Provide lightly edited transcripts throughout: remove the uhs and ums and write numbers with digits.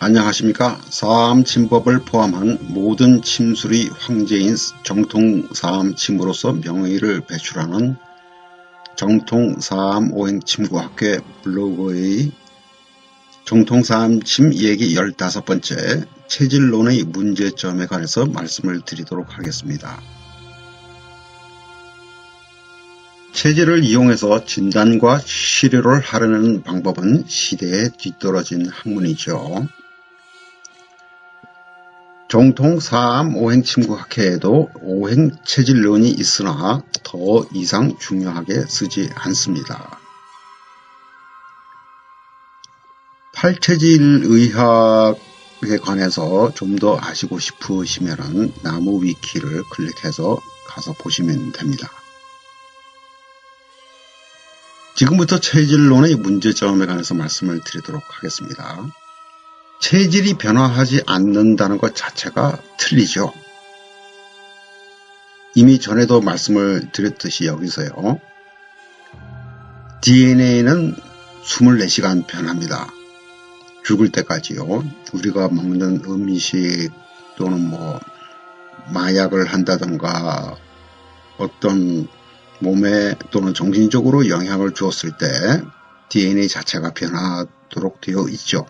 안녕하십니까. 사암침법을 포함한 모든 침술이 황제인 정통사암침으로서 명의를 배출하는 정통사암오행침구학회 블로그의 정통사암침 얘기 15번째 체질론의 문제점에 관해서 말씀을 드리도록 하겠습니다. 체질을 이용해서 진단과 치료를 하려는 방법은 시대에 뒤떨어진 학문이죠. 정통사암오행침구학회에도 오행체질론이 있으나 더 이상 중요하게 쓰지 않습니다. 팔체질의학에 관해서 좀 더 아시고 싶으시면 나무위키를 클릭해서 가서 보시면 됩니다. 지금부터 체질론의 문제점에 관해서 말씀을 드리도록 하겠습니다. 체질이 변화하지 않는다는 것 자체가 틀리죠. 이미 전에도 말씀을 드렸듯이 여기서요. DNA는 24시간 변합니다. 죽을 때까지요. 우리가 먹는 음식 또는 마약을 한다던가 어떤 몸에 또는 정신적으로 영향을 주었을 때 DNA 자체가 변하도록 되어 있죠.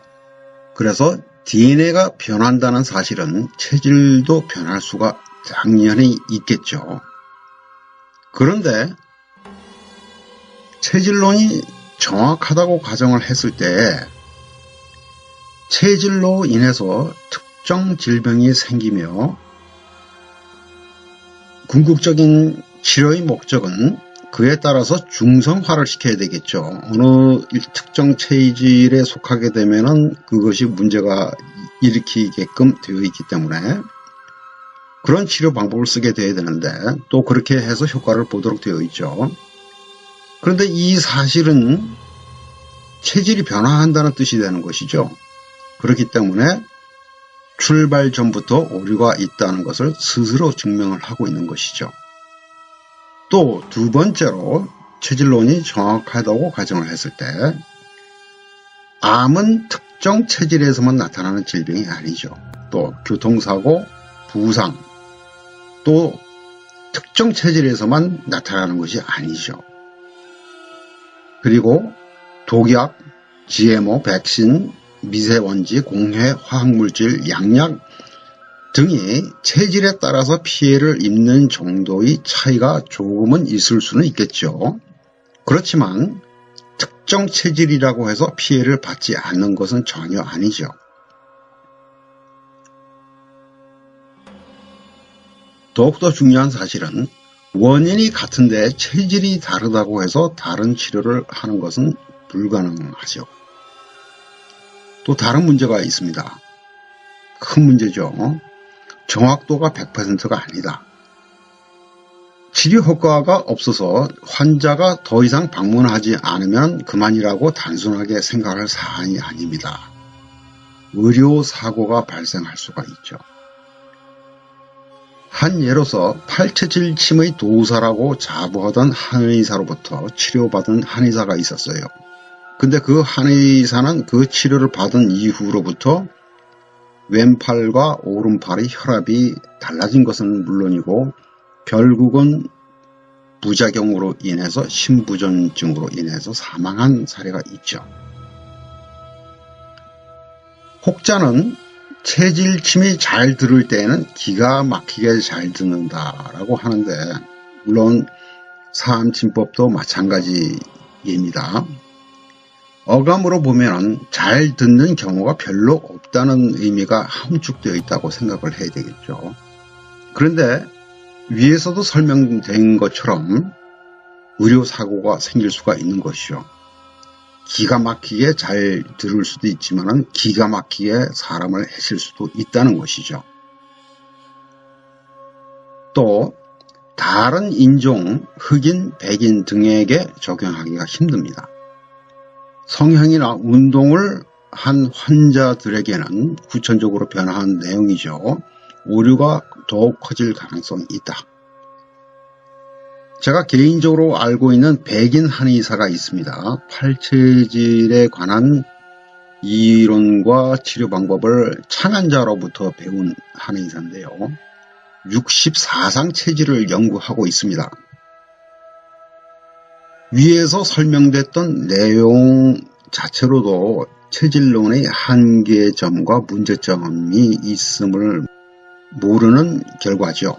그래서 DNA가 변한다는 사실은 체질도 변할 수가 당연히 있겠죠. 그런데 체질론이 정확하다고 가정을 했을 때 체질로 인해서 특정 질병이 생기며 궁극적인 치료의 목적은 그에 따라서 중성화를 시켜야 되겠죠. 어느 특정 체질에 속하게 되면은 그것이 문제가 일으키게끔 되어 있기 때문에 그런 치료 방법을 쓰게 되어야 되는데 또 그렇게 해서 효과를 보도록 되어 있죠. 그런데 이 사실은 체질이 변화한다는 뜻이 되는 것이죠. 그렇기 때문에 출발 전부터 오류가 있다는 것을 스스로 증명을 하고 있는 것이죠. 또 두 번째로 체질론이 정확하다고 가정을 했을 때 암은 특정 체질에서만 나타나는 질병이 아니죠. 또 교통사고, 부상, 또 특정 체질에서만 나타나는 것이 아니죠. 그리고 독약, GMO, 백신, 미세먼지, 공해, 화학물질, 양약 등이 체질에 따라서 피해를 입는 정도의 차이가 조금은 있을 수는 있겠죠. 그렇지만 특정 체질이라고 해서 피해를 받지 않는 것은 전혀 아니죠. 더욱더 중요한 사실은 원인이 같은데 체질이 다르다고 해서 다른 치료를 하는 것은 불가능하죠. 또 다른 문제가 있습니다. 큰 문제죠. 정확도가 100%가 아니다. 치료 효과가 없어서 환자가 더 이상 방문하지 않으면 그만이라고 단순하게 생각할 사안이 아닙니다. 의료사고가 발생할 수가 있죠. 한 예로서 팔체질침의 도사라고 자부하던 한의사로부터 치료받은 한의사가 있었어요. 근데 그 한의사는 그 치료를 받은 이후로부터 왼팔과 오른팔의 혈압이 달라진 것은 물론이고 결국은 부작용으로 인해서 심부전증으로 인해서 사망한 사례가 있죠. 혹자는 체질침이 잘 들을 때에는 기가 막히게 잘 듣는다라고 하는데 물론 사암침법도 마찬가지입니다. 어감으로 보면 잘 듣는 경우가 별로 없다는 의미가 함축되어 있다고 생각을 해야 되겠죠. 그런데 위에서도 설명된 것처럼 의료사고가 생길 수가 있는 것이죠. 기가 막히게 잘 들을 수도 있지만 기가 막히게 사람을 해칠 수도 있다는 것이죠. 또 다른 인종, 흑인, 백인 등에게 적용하기가 힘듭니다. 성형이나 운동을 한 환자들에게는 후천적으로 변화한 내용이죠. 오류가 더욱 커질 가능성이 있다. 제가 개인적으로 알고 있는 백인 한의사가 있습니다. 팔체질에 관한 이론과 치료 방법을 창안자로부터 배운 한의사인데요. 64상 체질을 연구하고 있습니다. 위에서 설명됐던 내용 자체로도 체질론의 한계점과 문제점이 있음을 모르는 결과죠.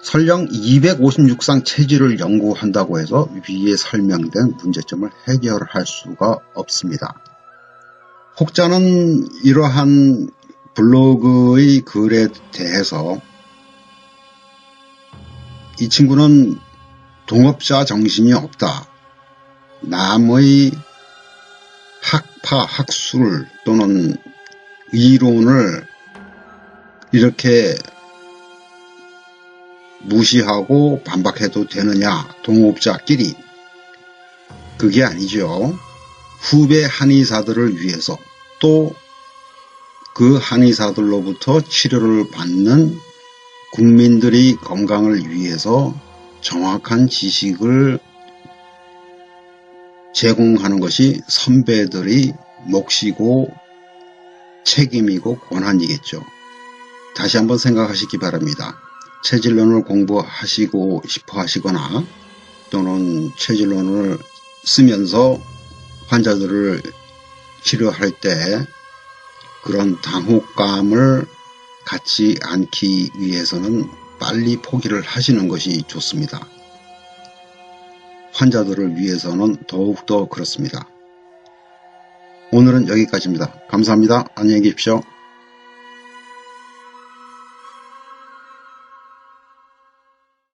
설령 256상 체질을 연구한다고 해서 위에 설명된 문제점을 해결할 수가 없습니다. 혹자는 이러한 블로그의 글에 대해서 이 친구는 동업자 정신이 없다. 남의 학파, 학술 또는 이론을 이렇게 무시하고 반박해도 되느냐, 동업자끼리. 그게 아니죠. 후배 한의사들을 위해서 또 그 한의사들로부터 치료를 받는 국민들의 건강을 위해서 정확한 지식을 제공하는 것이 선배들의 몫이고 책임이고 권한이겠죠. 다시 한번 생각하시기 바랍니다. 체질론을 공부하시고 싶어 하시거나 또는 체질론을 쓰면서 환자들을 치료할 때 그런 당혹감을 갖지 않기 위해서는 빨리 포기를 하시는 것이 좋습니다. 환자들을 위해서는 더욱더 그렇습니다. 오늘은 여기까지입니다. 감사합니다. 안녕히 계십시오.